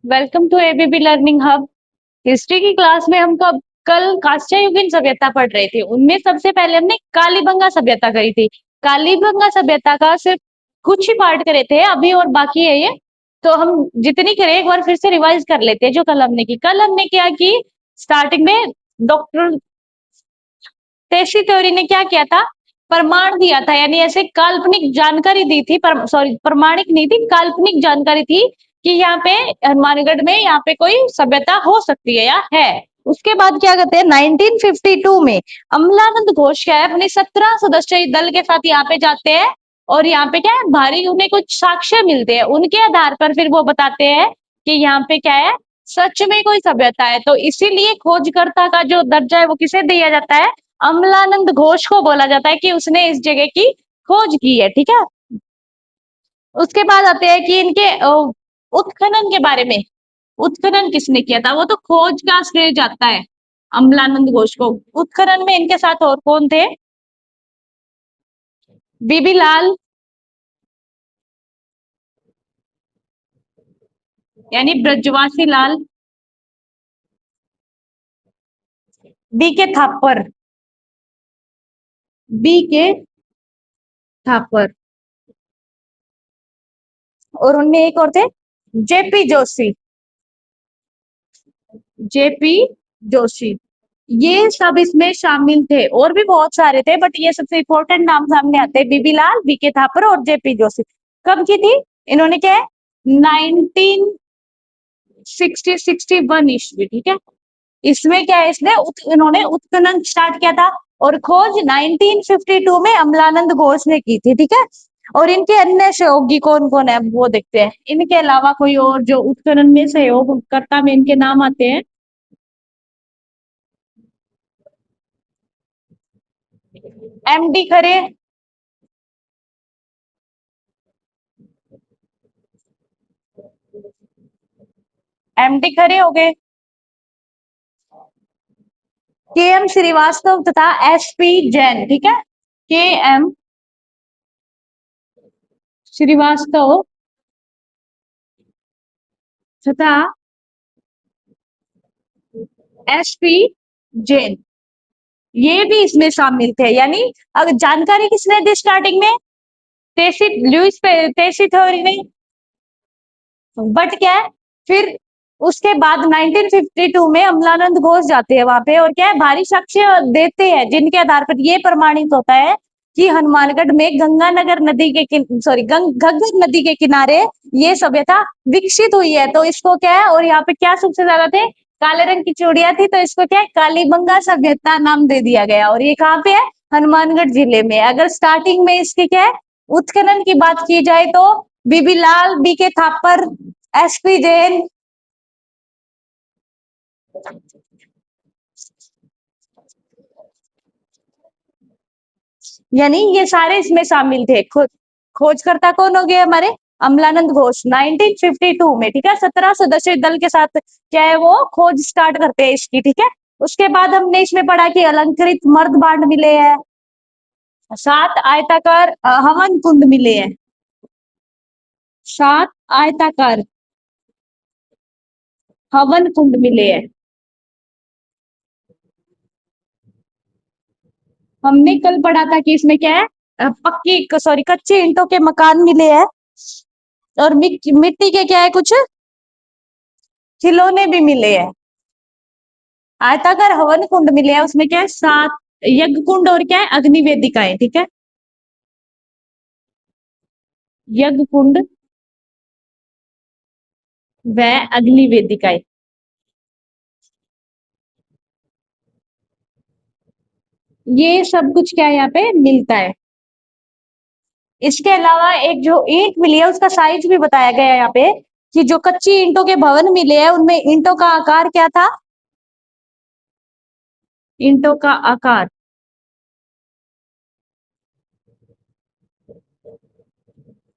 Welcome to ABP learning hub. History की class में हम कल कांस्ययुगीन सभ्यता पढ़ रहे थे। उनमें सबसे पहले हमने कालीबंगा सभ्यता करी थी। कालीबंगा सभ्यता का सिर्फ कुछ ही पार्ट करे थे, अभी और बाकी है ये। तो हम जितनी करें एक बार फिर से रिवाइज कर लेते हैं। जो कल हमने क्या की, स्टार्टिंग में डॉक्टर टेसी थ्योरी ने क्या किया था, प्रमाण दिया था, यानी ऐसे काल्पनिक जानकारी दी थी, पर सॉरी प्रमाणिक नहीं थी, काल्पनिक जानकारी थी कि यहाँ पे हनुमानगढ़ में यहाँ पे कोई सभ्यता हो सकती है या है। उसके बाद क्या कहते हैं, 1952 में अमलानंद घोष क्या है, अपने 17 सदस्यीय दल के साथ यहाँ पे जाते हैं। और यहाँ पे क्या है, भारी उन्हें कुछ साक्ष्य मिलते हैं, उनके आधार पर फिर वो बताते हैं कि यहाँ पे क्या है, सच में कोई सभ्यता है। तो इसीलिए खोजकर्ता का जो दर्जा है वो किसे दिया जाता है, अमलानंद घोष को बोला जाता है कि उसने इस जगह की खोज की है। ठीक है। उसके बाद आते हैं कि इनके उत्खनन के बारे में। उत्खनन किसने किया था, वो तो खोज का श्रेय जाता है अमलानंद घोष को। उत्खनन में इनके साथ और कौन थे, बीबी लाल यानी ब्रजवासी लाल, बी के थापर, बी के थापर, और उनमें एक और थे, जेपी जोशी, जेपी जोशी। ये सब इसमें शामिल थे, और भी बहुत सारे थे, बट ये सबसे इंपॉर्टेंट नाम सामने आते हैं, बीबी लाल, बीके थापर और जेपी जोशी। कब की थी इन्होंने, क्या है, 1961 ईस्वी। ठीक है। इसमें क्या है, इसने इन्होंने उत्खनन स्टार्ट किया था, और खोज 1952 में अमलानंद घोष ने की थी। ठीक है। और इनके अन्य सहयोगी कौन कौन है वो देखते हैं। इनके अलावा कोई और जो उत्खनन में सहयोगकर्ता में इनके नाम आते हैं, एमडी खरे, एमडी खरे हो गए, के एम श्रीवास्तव तथा एस पी जैन। ठीक है। के एम श्रीवास्तव तथा एस पी जैन, ये भी इसमें शामिल थे। यानी अगर जानकारी किसने दी स्टार्टिंग में, टेसी लुइस टेसी थ्योरी ने। बट क्या है, फिर उसके बाद 1952 में अमलानंद घोष जाते हैं वहां पे, और क्या है, भारी साक्ष्य देते हैं, जिनके आधार पर यह प्रमाणित होता है कि हनुमानगढ़ में गंगानगर नदी के सॉरी घग्गर नदी के किनारे ये सभ्यता विकसित हुई है। तो इसको क्या है, और यहाँ पे क्या सबसे ज्यादा थे, काले रंग की चूड़ियां थी, तो इसको क्या है, कालीबंगा सभ्यता नाम दे दिया गया। और ये कहाँ पे है, हनुमानगढ़ जिले में। अगर स्टार्टिंग में इसकी क्या है, उत्खनन की बात की जाए तो बीबी लाल, बी के थापर, एसपी जैन, यानी ये सारे इसमें शामिल थे। खोजकर्ता कौन हो गए हमारे, अमलानंद घोष, 1952 में। ठीक है। 17 सदस्यीय दल के साथ क्या है, वो खोज स्टार्ट करते हैं इसकी। ठीक है। उसके बाद हमने इसमें पढ़ा कि अलंकृत मर्द बांड मिले हैं, 7 आयताकार हवन कुंड मिले हैं, 7 आयताकार हवन कुंड मिले हैं। हमने कल पढ़ा था कि इसमें क्या है, पक्की सॉरी कच्ची ईंटों के मकान मिले हैं, और मिट्टी के क्या है, कुछ खिलौने भी मिले हैं। आयताकार हवन कुंड मिले हैं, उसमें क्या है, 7 यज्ञ कुंड और क्या है, अग्नि वेदिकाएं। ठीक है। यज्ञ कुंड व अग्नि वेदिकाएं, ये सब कुछ क्या है, यहाँ पे मिलता है। इसके अलावा एक जो ईंट मिली है उसका साइज भी बताया गया है यहाँ पे, कि जो कच्ची ईंटों के भवन मिले हैं उनमें ईंटों का आकार क्या था, ईंटों का आकार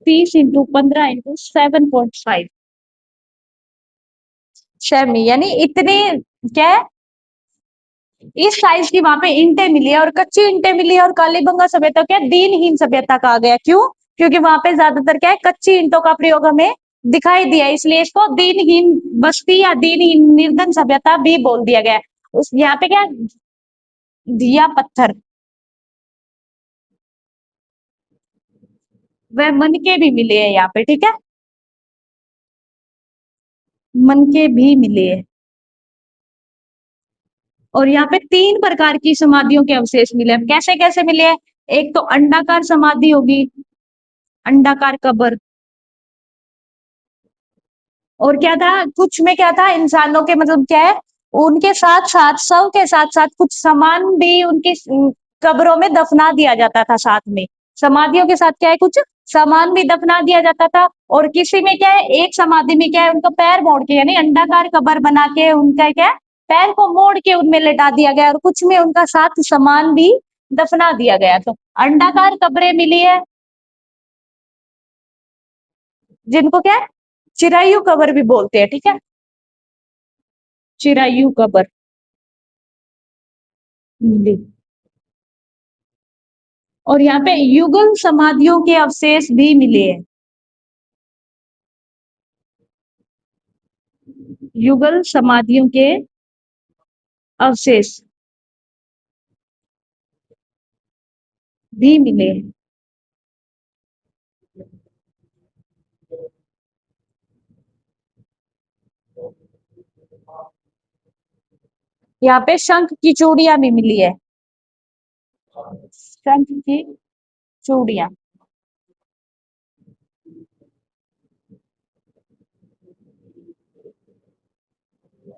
30 × 15 × 7.5 सेमी, यानी इतने क्या है, इस साइज की वहां पे ईंटें मिली है, और कच्ची ईंटें मिली है। और कालीबंगा सभ्यता क्या दीनहीन सभ्यता कहा गया, क्यों, क्योंकि वहां पे ज्यादातर क्या है, कच्ची ईंटों का प्रयोग हमें दिखाई दिया, इसलिए इसको दीनहीन बस्ती या दीनहीन निर्धन सभ्यता भी बोल दिया गया है। उस यहाँ पे क्या, दिया पत्थर, वह मन के भी मिले हैं यहाँ पे, ठीक है, मन के भी मिले हैं। और यहाँ पे 3 प्रकार की समाधियों के अवशेष मिले हैं। कैसे कैसे मिले हैं? एक तो अंडाकार समाधि होगी, अंडाकार कब्र। और क्या था, कुछ में क्या था, इंसानों के मतलब क्या है, उनके साथ साथ, शव के साथ साथ कुछ सामान भी उनकी कब्रों में दफना दिया जाता था साथ में। समाधियों के साथ क्या है, कुछ सामान भी दफना दिया जाता था। और किसी में क्या है, एक समाधि में क्या है, उनका पैर मोड़ के, यानी अंडाकार कब्र बना के उनका क्या है, पैर को मोड़ के उनमें लेटा दिया गया, और कुछ में उनका साथ सामान भी दफना दिया गया। तो अंडाकार कब्रें मिली है, जिनको क्या है, चिरायु कब्र भी बोलते हैं, ठीक है, चिरायु कब्र मिली। और यहाँ पे युगल समाधियों के अवशेष भी मिले हैं, युगल समाधियों के अवशेष भी मिले हैं। यहाँ पे शंख की चूड़ियां भी मिली है, शंख की चूड़ियां।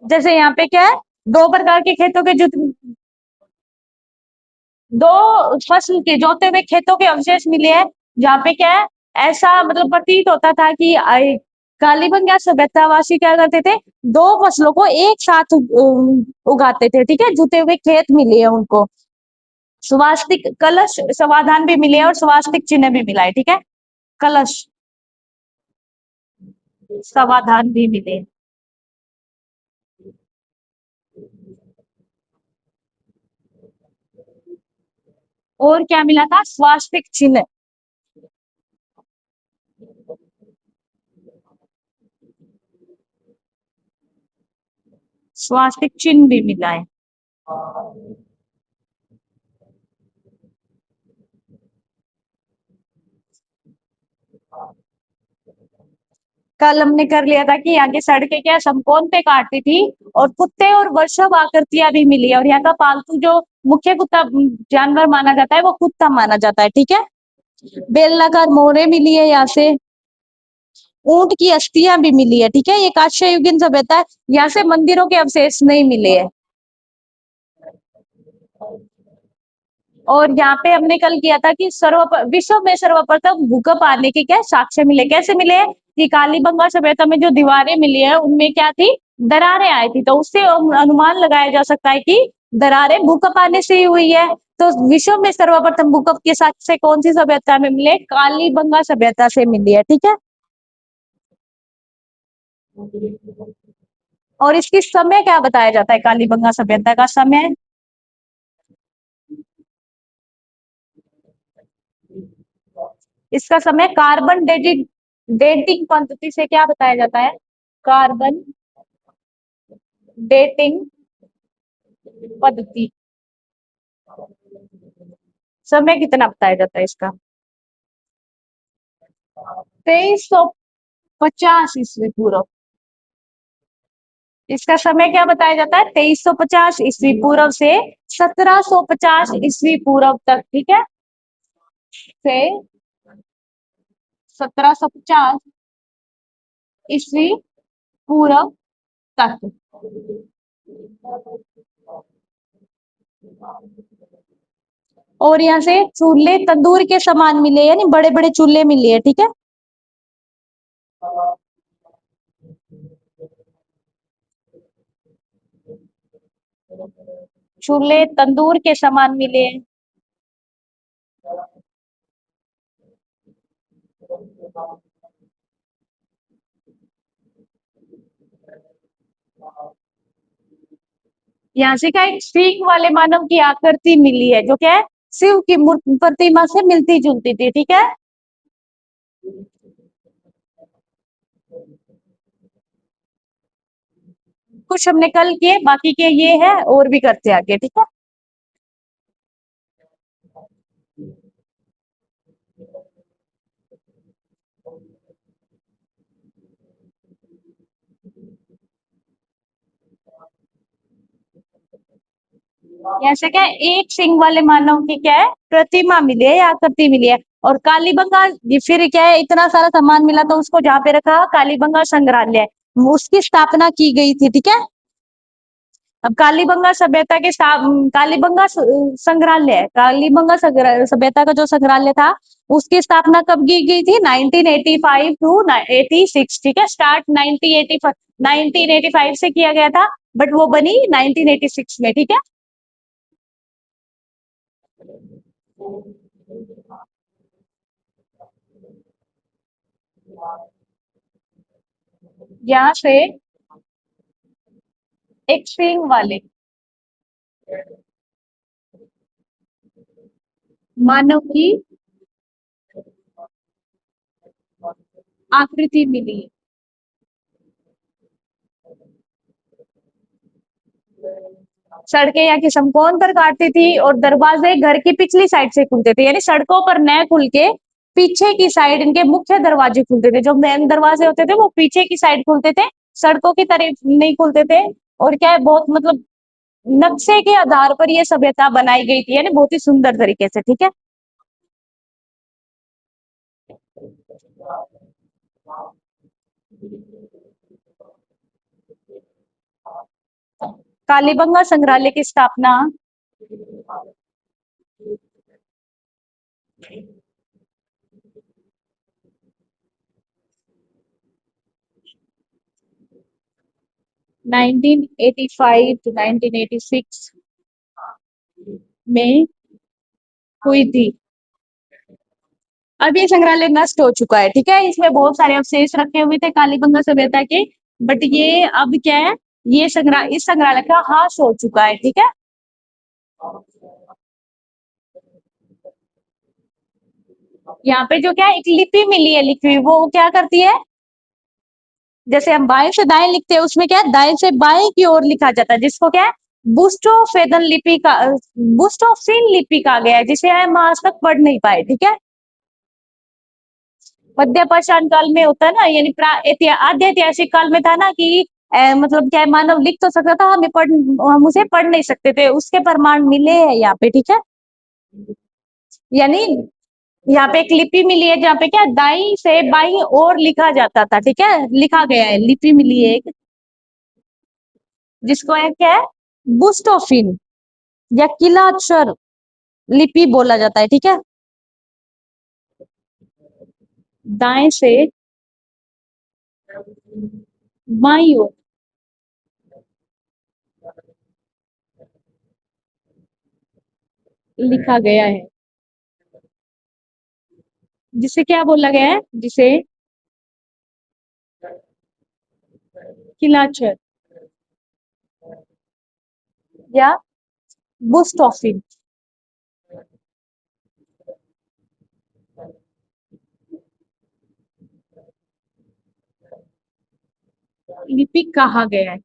जैसे यहाँ पे क्या है, 2 प्रकार के खेतों के जो, 2 फसल के जोते हुए खेतों के अवशेष मिले हैं, जहाँ पे क्या है, ऐसा मतलब प्रतीत होता था कि कालीबंगा सभ्यतावासी क्या करते थे, 2 फसलों को एक साथ उगाते थे, ठीक है, जुते हुए खेत मिले हैं उनको। स्वास्तिक कलश समाधान भी मिले और स्वास्तिक चिन्ह भी मिला है, ठीक है, कलश समाधान भी मिले। और क्या मिला था, स्वास्तिक चिन्ह, स्वास्तिक चिन्ह भी मिला है। कल हमने कर लिया था कि यहाँ की सड़कें क्या समकोण पे काटती थी, और कुत्ते और वर्षभ आकृतियां भी मिली है, और यहाँ का पालतू जो मुख्य कुत्ता जानवर माना जाता है वो कुत्ता माना जाता है, ठीक है। बेलनाकार मोहरें मिली है यहाँ से, ऊंट की अस्थियां भी मिली है, ठीक है, ये कांस्ययुगीन सभ्यता है। यहाँ से मंदिरों के अवशेष नहीं मिले हैं। और यहाँ पे हमने कल किया था कि विश्व में सर्वप्रथम भूकंप आने के क्या साक्ष्य मिले, कैसे मिले, कि कालीबंगा सभ्यता में जो दीवारें मिली है उनमें क्या थी, दरारें आई थी, तो उससे अनुमान लगाया जा सकता है कि दरारें भूकंप आने से ही हुई है। तो विश्व में सर्वप्रथम भूकंप के साक्ष्य कौन सी सभ्यता में मिले, कालीबंगा सभ्यता से मिली है, ठीक है। और इसकी समय क्या बताया जाता है, कालीबंगा सभ्यता का समय, इसका समय कार्बन डेटिंग डेटिंग पद्धति से क्या बताया जाता है, कार्बन डेटिंग पद्धति, समय कितना बताया जाता है इसका, 2350 ईस्वी पूर्व। इसका समय क्या बताया जाता है, 2350 ईस्वी पूर्व से 1750 ईस्वी पूर्व तक, ठीक है, से 1750 ईस्वी पूर्व तक। और यहाँ से चूल्हे तंदूर के समान मिले, यानी बड़े बड़े चूल्हे मिले हैं, ठीक है, चूल्हे तंदूर के समान मिले। यहाँ से क्या, एक सींग वाले मानव की आकृति मिली है, जो क्या है, शिव की मूर्ति प्रतिमा से मिलती जुलती थी, ठीक है। कुछ हमने कल किए, बाकी के ये है, और भी करते हैं आगे, ठीक है। ऐसे क्या है, एक सिंह वाले मानव की क्या है, प्रतिमा मिली है या आकृति मिली है। और कालीबंगा, ये फिर क्या है, इतना सारा सामान मिला तो उसको जहाँ पे रखा, कालीबंगा संग्रहालय, उसकी स्थापना की गई थी, ठीक है। अब कालीबंगा सभ्यता के कालीबंगा संग्रहालय, कालीबंगा सभ्यता का जो संग्रहालय था, उसकी स्थापना कब की गई थी, 1985 टू 86, ठीक है। स्टार्ट 1985 से किया गया था, बट वो बनी 1986 में, ठीक है। यहाँ से एक सींग वाले मानव की आकृति मिली। सड़कें या की समकोण पर काटती थी, और दरवाजे घर की पिछली साइड से खुलते थे, यानी सड़कों पर न खुल के पीछे की साइड इनके मुख्य दरवाजे खुलते थे। जो मेन दरवाजे होते थे वो पीछे की साइड खुलते थे, सड़कों की तरफ नहीं खुलते थे। और क्या है, बहुत मतलब नक्शे के आधार पर ये सभ्यता बनाई गई थी, यानी बहुत ही सुंदर तरीके से, ठीक है। कालीबंगा संग्रहालय की स्थापना 1985 टू 1986 में हुई थी। अब ये संग्रहालय नष्ट हो चुका है, ठीक है। इसमें बहुत सारे अवशेष रखे हुए थे कालीबंगा सभ्यता के, बट ये अब क्या है, ये इस संग्रहालय का ह्रास हो चुका है, ठीक है। यहाँ पे जो क्या है, एक लिपि मिली है लिखी हुई, वो क्या करती है, जैसे हम बाएं से दाएं लिखते हैं, उसमें क्या है, दाएं से बाएं की ओर लिखा जाता है, जिसको क्या है, बुस्टोफेदन लिपि का, बुस्टोफिन लिपि कहा गया है, जिसे हम आज तक पढ़ नहीं पाए, ठीक है। मध्य पाषाण काल में होता है ना, यानी आद्य ऐतिहासिक काल में था ना कि मतलब क्या है, मानव लिख तो सकता था, हम उसे पढ़ नहीं सकते थे, उसके प्रमाण मिले हैं यहाँ पे, ठीक है। यानी यहाँ पे एक लिपि मिली है, जहाँ पे क्या, दाई से बाई और लिखा जाता था, ठीक है, लिखा गया है, लिपि मिली है एक, जिसको है क्या है, बुस्टोफिन या किलाक्षर लिपि बोला जाता है, ठीक है। दाएं से बाई ओर लिखा गया है, जिसे क्या बोला गया है, जिसे किलाक्षर या बुस्टोफिन लिपि कहा गया है।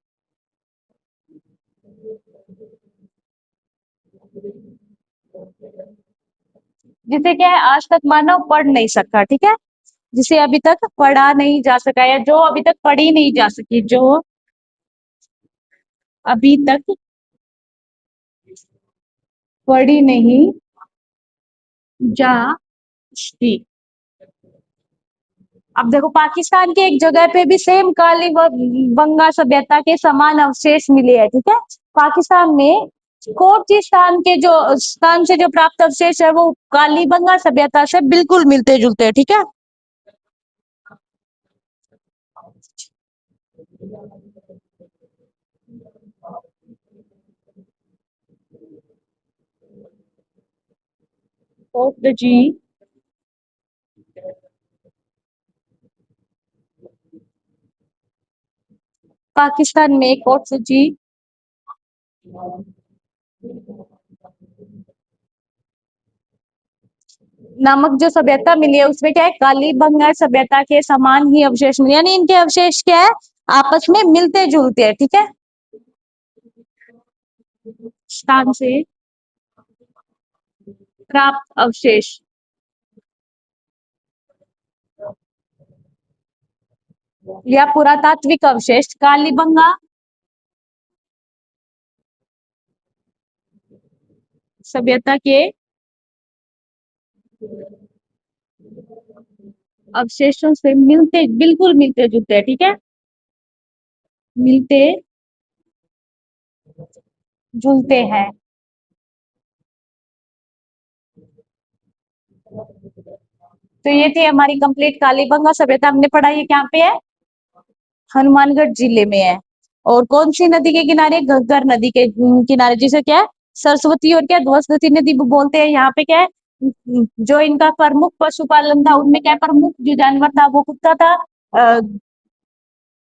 जिसे क्या है, आज तक मानव पढ़ नहीं सका, ठीक है, जिसे अभी तक पढ़ा नहीं जा सका, या जो अभी तक पढ़ी नहीं जा सकी, जो अभी तक पढ़ी नहीं जा सकी। अब देखो, पाकिस्तान के एक जगह पे भी सेम कालीबंगा सभ्यता के समान अवशेष मिले हैं, ठीक है। पाकिस्तान में कोची स्थान से जो प्राप्त अवशेष है, वो कालीबंगा सभ्यता से बिल्कुल मिलते जुलते हैं, ठीक है। ओके जी। पाकिस्तान में एक और जी नामक जो सभ्यता मिली है, उसमें क्या है, कालीबंगा सभ्यता के समान ही अवशेष मिले, यानी इनके अवशेष क्या है, आपस में मिलते जुलते हैं, ठीक है। स्थान से प्राप्त अवशेष या पुरातात्विक अवशेष कालीबंगा सभ्यता के अवशेषों से मिलते, बिल्कुल मिलते जुलते हैं, ठीक है, मिलते जुलते हैं। तो ये थी हमारी कंप्लीट कालीबंगा सभ्यता, हमने पढ़ा, ये कहाँ पे है, हनुमानगढ़ जिले में है। और कौन सी नदी के किनारे, घग्गर नदी के किनारे, जिसे क्या है सरस्वती और क्या ध्वसती नदी बोलते हैं। यहाँ पे क्या है, जो इनका प्रमुख पशुपालन था, उनमें क्या प्रमुख जो जानवर था वो कुत्ता था।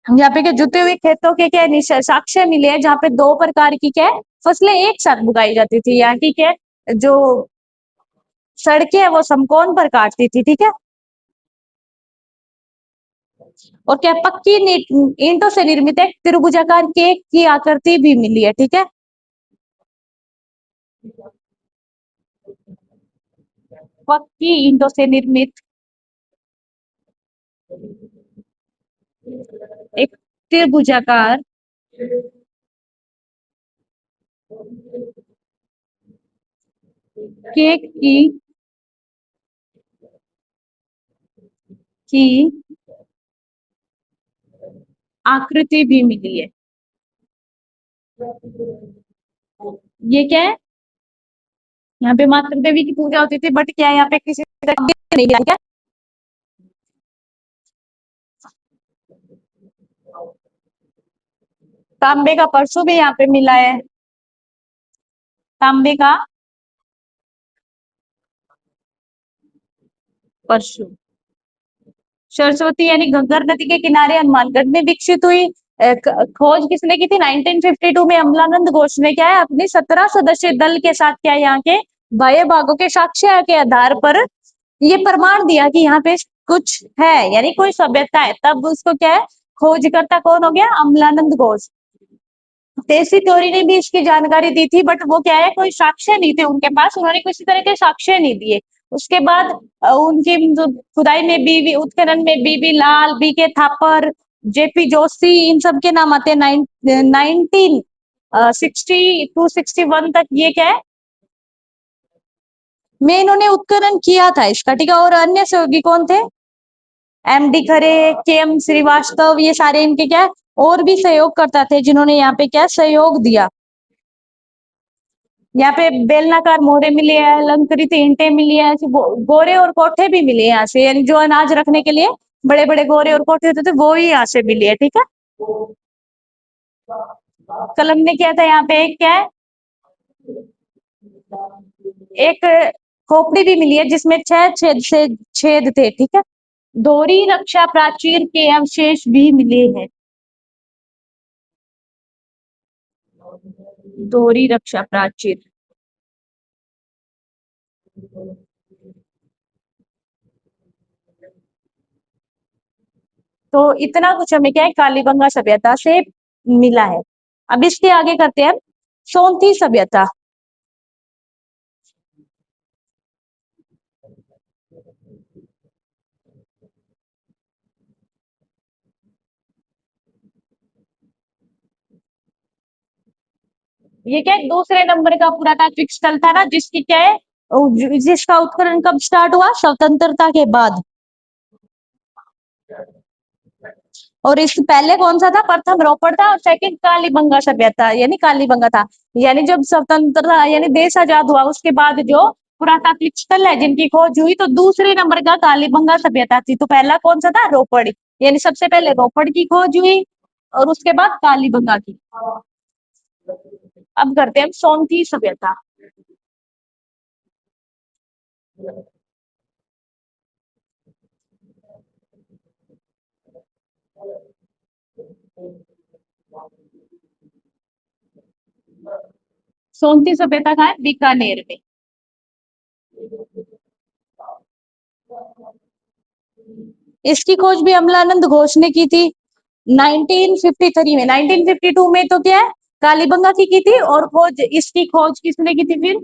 यहाँ पे क्या जुते हुए खेतों के क्या साक्ष्य मिले हैं, जहाँ पे दो प्रकार की क्या फसलें एक साथ उगाई जाती थी। यहाँ की क्या जो सड़कें है वो समकोण पर काटती थी, ठीक है। और क्या पक्की ईंटों से निर्मित एक त्रिभुजाकार केक की आकृति भी मिली है, ठीक है। पक्की ईंटों से निर्मित एक त्रिभुजाकार केक की आकृति भी मिली है। ये क्या है, यहाँ पे मातृ देवी की पूजा होती थी, बट क्या यहाँ पे किसी तरह नहीं किया क्या, तांबे का परसों भी यहाँ पे मिला है, तांबे का परसों। सरस्वती यानी घग्गर नदी के किनारे हनुमानगढ़ में विकसित हुई खोज किसने की थी, 1952 में अमलानंद घोष ने क्या है अपने 17 सदस्यीय दल के साथ क्या यहाँ के बाह्य भागों के साक्ष्य के आधार पर ये प्रमाण दिया कि यहाँ पे कुछ है, यानी कोई सभ्यता है। तब उसको क्या है खोजकर्ता कौन हो गया, अमलानंद घोष। देसी थ्योरी ने भी इसकी जानकारी दी थी, बट वो क्या है कोई साक्ष्य नहीं थे उनके पास, उन्होंने किसी तरह के साक्ष्य नहीं दिए। उसके बाद उनकी जो खुदाई में बीवी उत्खनन में बीबी लाल, बी के थापर, जेपी जोशी, इन सब के नाम आते हैं। 1960 to 61 तक ये क्या है में इन्होंने उत्खनन किया था इसका, ठीक है। और अन्य सहयोगी कौन थे, एमडी खरे, के एम श्रीवास्तव, ये सारे इनके क्या और भी सहयोग करता थे, जिन्होंने यहाँ पे क्या सहयोग दिया। यहाँ पे बेलनाकार मोहरे मिले हैं, अलंकृत ईंटें मिली है, गोरे और कोठे भी मिले हैं यहाँ से, यानी जो अनाज रखने के लिए बड़े बड़े गोरे और कोठे होते थे वो ही यहाँ से मिले है, ठीक है। कलम ने किया था यहाँ पे एक क्या है, एक खोपड़ी भी मिली है जिसमें 6 छेद से छेद थे, ठीक है। दोहरी रक्षा प्राचीर के अवशेष भी मिले हैं, दोहरी रक्षा प्राचीर। तो इतना कुछ हमें क्या है कालीबंगा सभ्यता से मिला है। अब इसके आगे करते हैं सोनती सभ्यता। ये क्या है दूसरे नंबर का पुरातात्विक स्थल था ना, जिसकी क्या है जिसका उत्खनन कब स्टार्ट हुआ, स्वतंत्रता के बाद। और इस पहले कौन सा था, प्रथम रोपड़ था और सेकंड कालीबंगा सभ्यता यानी कालीबंगा था। यानी जब स्वतंत्रता यानी देश आजाद हुआ उसके बाद जो पुरातात्विक स्थल है जिनकी खोज हुई, तो दूसरे नंबर का कालीबंगा सभ्यता थी। तो पहला कौन सा था, रोपड़, यानी सबसे पहले रोपड़ की खोज हुई और उसके बाद कालीबंगा की। अब करते हैं सोनती सभ्यता। सोनती सभ्यता कहाँ है, बीकानेर में। इसकी खोज भी अमलानंद घोष ने की थी 1953 में। 1952 में तो क्या है कालीबंगा की थी, और खोज, इसकी खोज किसने की थी फिर?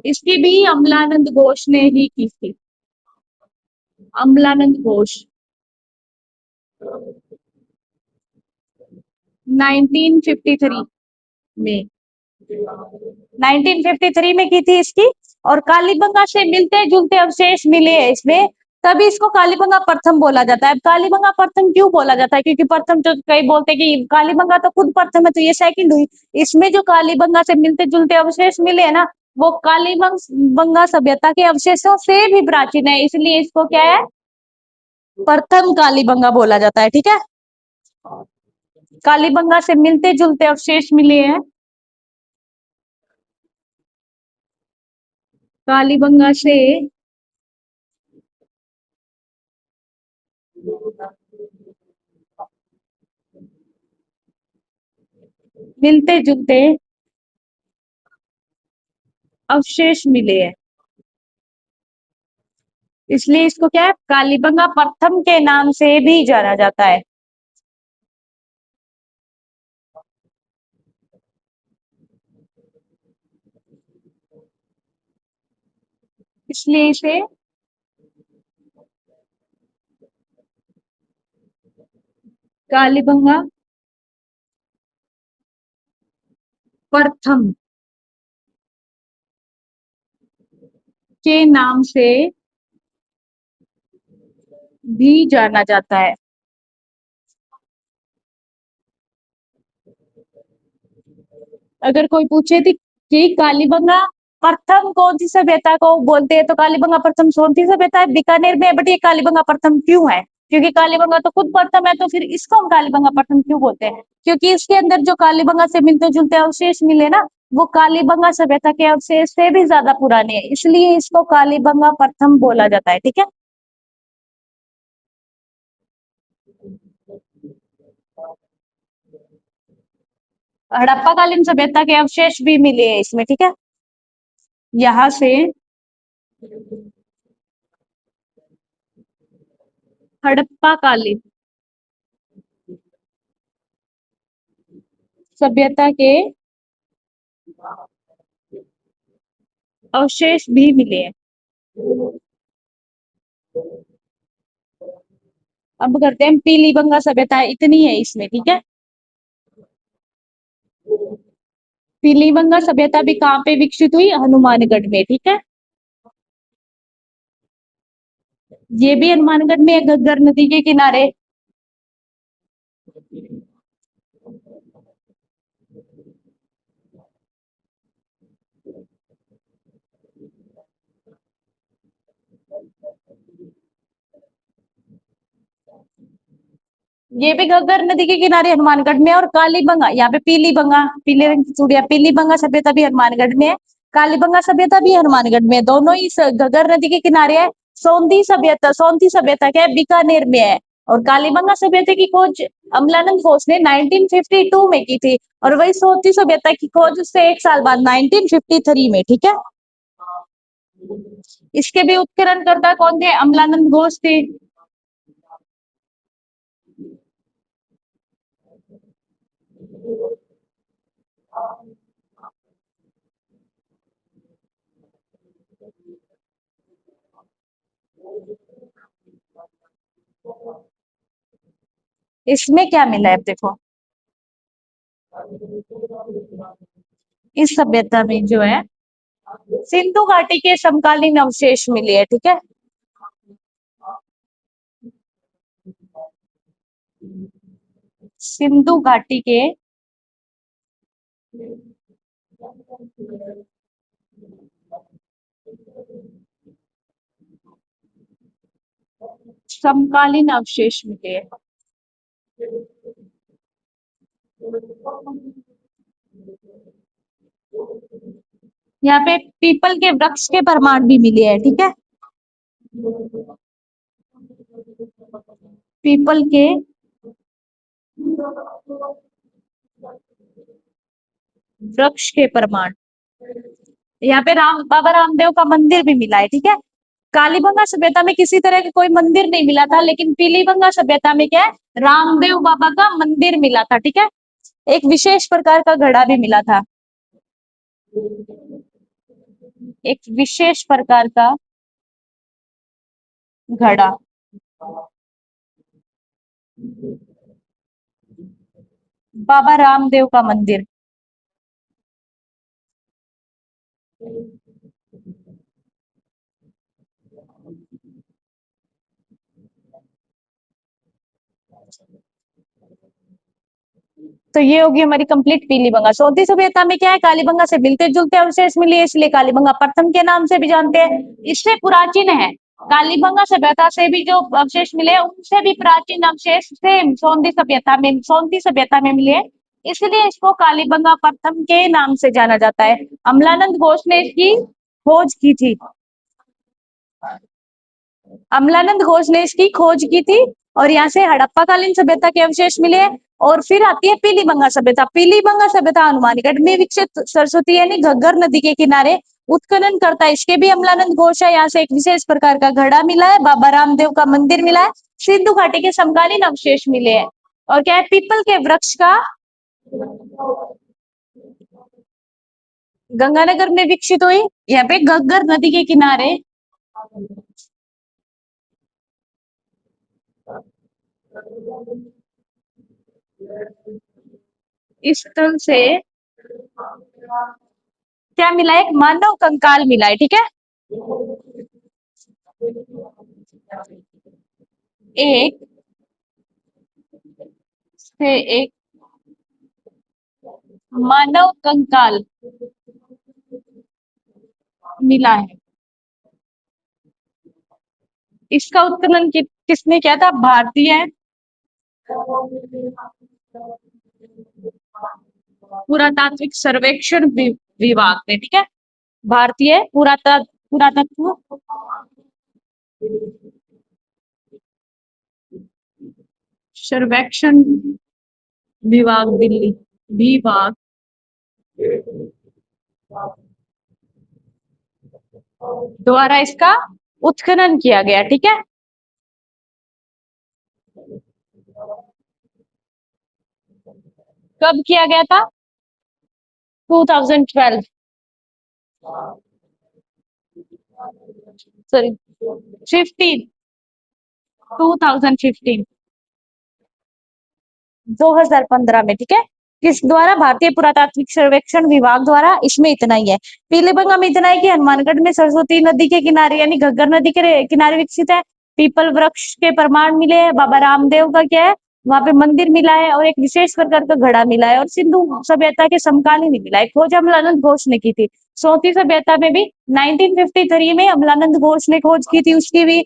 इसकी भी अमलानंद घोष ने ही की थी, अमलानंद घोष। 1953 में, 1953 में की थी इसकी। और कालीबंगा से मिलते जुलते अवशेष मिले हैं इसमें, तभी इसको कालीबंगा प्रथम बोला जाता है। अब कालीबंगा प्रथम क्यों बोला जाता है? क्योंकि प्रथम तो कई बोलते हैं कि कालीबंगा तो खुद प्रथम है, तो ये सेकंड हुई। इसमें जो कालीबंगा से मिलते जुलते अवशेष मिले हैं ना, वो कालीबंगा सभ्यता के अवशेषों से भी प्राचीन है, इसलिए इसको क्या है, प्रथम कालीबंगा बोला जाता है। ठीक है, कालीबंगा से मिलते जुलते अवशेष मिले हैं, कालीबंगा से मिलते जुलते अवशेष मिले हैं, इसलिए इसको क्या है, कालीबंगा प्रथम के नाम से भी जाना जाता है। इसलिए इसे कालीबंगा प्रथम के नाम से भी जाना जाता है। अगर कोई पूछे थी कि कालीबंगा प्रथम कौन सी सभ्यता को बोलते हैं, तो कालीबंगा प्रथम कौन सी सभ्यता है, बीकानेर में। बट ये कालीबंगा प्रथम क्यों है? क्योंकि कालीबंगा तो खुद प्रथम है, तो फिर इसको हम कालीबंगा प्रथम क्यों बोलते हैं? क्योंकि इसके अंदर जो कालीबंगा से मिलते जुलते अवशेष मिले ना, वो कालीबंगा सभ्यता के अवशेष से भी ज्यादा पुराने हैं, इसलिए इसको कालीबंगा प्रथम बोला जाता है। ठीक है, हड़प्पाकालीन सभ्यता के अवशेष भी मिले हैं इसमें। ठीक है, यहाँ से हड़प्पाकालीन सभ्यता के अवशेष भी मिले हैं। अब करते हैं पीलीबंगा सभ्यता, इतनी है इसमें। ठीक है, पीलीबंगा सभ्यता भी कहाँ पे विकसित हुई? हनुमानगढ़ में। ठीक है, ये भी हनुमानगढ़ में है, घग्गर नदी के किनारे। ये भी घग्गर नदी के किनारे हनुमानगढ़ में। और कालीबंगा, यहाँ पे पीलीबंगा, पीले रंग की चूड़िया, पीलीबंगा सभ्यता भी हनुमानगढ़ में है, कालीबंगा सभ्यता भी हनुमानगढ़ में है, दोनों ही घग्गर नदी के किनारे है। सोंधी सभ्यता क्या है, बीकानेर में है। और कालीबंगा सभ्यता की खोज अमलानंद घोष ने 1952 में की थी, और वही सोंधी सभ्यता की खोज उससे एक साल बाद 1953 में। ठीक है, इसके भी उत्खननकर्ता कौन थे? अमलानंद घोष थे। इसमें क्या मिला है, अब देखो, इस सभ्यता में जो है सिंधु घाटी के समकालीन अवशेष मिले हैं। ठीक है, सिंधु घाटी के समकालीन अवशेष मिले हैं। यहाँ पे पीपल के वृक्ष के प्रमाण भी मिले हैं। ठीक है, पीपल के वृक्ष के प्रमाण। यहाँ पे बाबा रामदेव का मंदिर भी मिला है। ठीक है, कालीबंगा सभ्यता में किसी तरह का कोई मंदिर नहीं मिला था, लेकिन पीलीबंगा सभ्यता में क्या है, रामदेव बाबा का मंदिर मिला था। ठीक है, एक विशेष प्रकार का घड़ा भी मिला था। एक विशेष प्रकार का घड़ा। बाबा रामदेव का मंदिर। तो ये होगी हमारी कंप्लीट पीलीबंगा। चौथी सभ्यता में क्या है, कालीबंगा से मिलते जुलते अवशेष मिले, इसलिए कालीबंगा प्रथम के नाम से भी जानते हैं। इससे प्राचीन है, कालीबंगा सभ्यता से भी जो अवशेष मिले उनसे भी प्राचीन अवशेष सेम सोंधी सभ्यता में मिले, इसलिए इसको कालीबंगा प्रथम के नाम से जाना जाता है। अमलानंद घोष ने इसकी खोज की थी। अमलानंद घोष ने इसकी खोज की थी और यहाँ से हड़प्पा कालीन सभ्यता के अवशेष मिले। और फिर आती है पीलीबंगा सभ्यता। पीलीबंगा सभ्यता हनुमानगढ़ में विकसित सरस्वती यानी घग्गर नदी के किनारे उत्खनन करता है, इसके भी अमलानंद घोष है। यहाँ से एक विशेष प्रकार का घड़ा मिला है, बाबा रामदेव का मंदिर मिला है, सिंधु घाटी के समकालीन अवशेष मिले हैं। और क्या है, पीपल के वृक्ष का गंगानगर में विकसित हुई, यहाँ पे घग्गर नदी के किनारे इस स्थल से क्या मिला है, एक मानव कंकाल मिला है, ठीक है। एक से एक मानव कंकाल मिला है। इसका उत्खनन किसने किया था, भारतीय पुरातात्विक सर्वेक्षण विभाग ने, ठीक है। भारतीय पुरातत्व सर्वेक्षण विभाग, दिल्ली विभाग द्वारा इसका उत्खनन किया गया, ठीक है। कब किया गया था, 2012 सॉरी 15 2015 2015 में, ठीक है। किस द्वारा, भारतीय पुरातात्विक सर्वेक्षण विभाग द्वारा। इसमें इतना ही है। पीलीबंगा में इतना है कि हनुमानगढ़ में सरस्वती नदी के किनारे यानी घग्गर नदी के किनारे विकसित है, पीपल वृक्ष के प्रमाण मिले हैं, बाबा रामदेव का क्या है वहां पे मंदिर मिला है, और एक विशेष प्रकार का घड़ा मिला है, और सिंधु सभ्यता के समकालीन मिला है। खोज अमलानंद घोष ने की थी। चौथी सभ्यता में भी 1953 में अमलानंद घोष ने खोज की थी, उसकी भी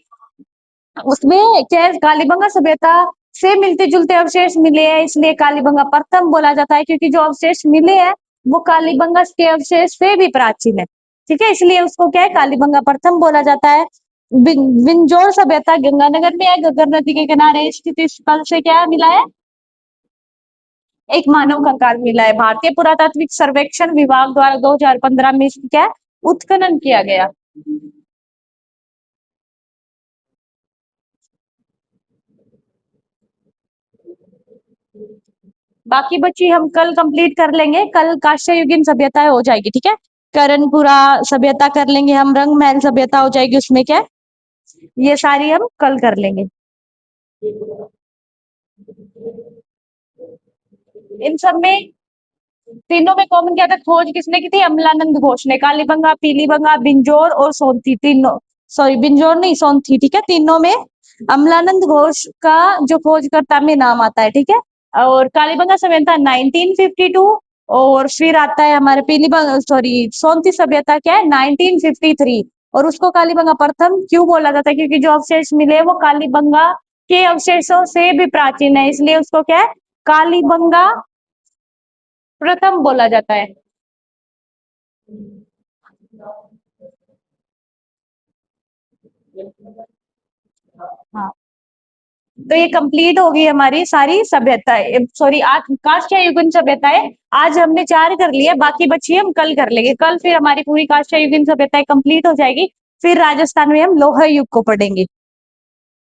उसमें क्या है, कालीबंगा सभ्यता से मिलते जुलते अवशेष मिले हैं, इसलिए कालीबंगा प्रथम बोला जाता है, क्योंकि जो अवशेष मिले हैं वो कालीबंगा के अवशेष से भी प्राचीन है, ठीक है। इसलिए उसको क्या है, कालीबंगा प्रथम बोला जाता है। बिंजोर सभ्यता गंगानगर में है, घग्गर नदी के किनारे स्थित। इस स्थल से क्या मिला है, एक मानव कंकाल मिला है। भारतीय पुरातात्विक सर्वेक्षण विभाग द्वारा 2015 में इसकी क्या उत्खनन किया गया। बाकी बच्ची हम कल कंप्लीट कर लेंगे, कल कांस्ययुगीन सभ्यता हो जाएगी, ठीक है। करणपुरा सभ्यता कर लेंगे हम, रंग महल सभ्यता हो जाएगी, उसमें क्या ये सारी हम कल कर लेंगे। इन सब में तीनों में कॉमन क्या था, खोज किसने की थी, अमलानंद घोष ने। कालीबंगा, पीलीबंगा, बिंजोर और सोनथी, तीनों सॉरी बिंजोर नहीं सोनथी, ठीक है। तीनों में अमलानंद घोष का जो खोजकर्ता में नाम आता है, ठीक है। और कालीबंगा सभ्यता 1952, और फिर आता है हमारे पीलीबंगा सोनथी सभ्यता क्या है 1953। और उसको कालीबंगा प्रथम क्यों बोला जाता है, क्योंकि जो अवशेष मिले वो कालीबंगा के अवशेषों से भी प्राचीन है, इसलिए उसको क्या है कालीबंगा प्रथम बोला जाता है। हाँ, तो ये कंप्लीट होगी हमारी सारी सभ्यताएं, सॉरी आज कांस्ययुगीन सभ्यताएं। आज हमने 4 कर लिया, बाकी बची हम कल कर लेंगे। कल फिर हमारी पूरी कांस्ययुगीन सभ्यताएं कंप्लीट हो जाएगी, फिर राजस्थान में हम लोह युग को पढ़ेंगे।